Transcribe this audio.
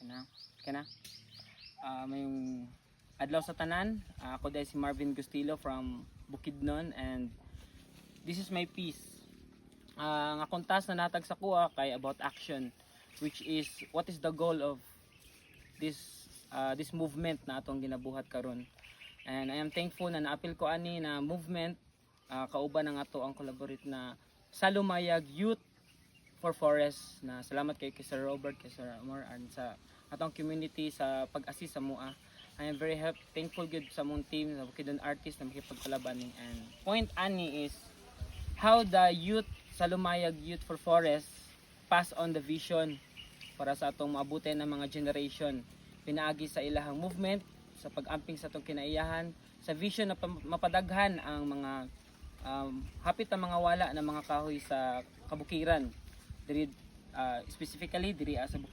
Na. Kana. Mayong adlaw sa tanan. Ako dahil si Marvin Gustilo from Bukidnon, and this is my piece. Ang akong task na natag sa kuha kay about action, which is what is the goal of this movement na atong ginabuhat karon. And I am thankful na naapil ko ani na movement, kauban ng ato ang collaborate na Salumayag Youth for Forest. Na salamat kay Sir Robert, kay Sir Amor, and sa atong community sa pag-assist sa mua. I am very thankful good sa mong team, sa Bukidnon artist na makipagkalaban. And point ani is how the youth, Salumayag Youth for Forest, pass on the vision para sa atong maabutin ng mga generation. Pinaagi sa ilahang movement, sa pag-amping sa atong kinaiyahan, sa vision na mapadaghan ang mga hapit na mga wala na mga kahoy sa kabukiran. Diri, specifically diri sa Bukidnon.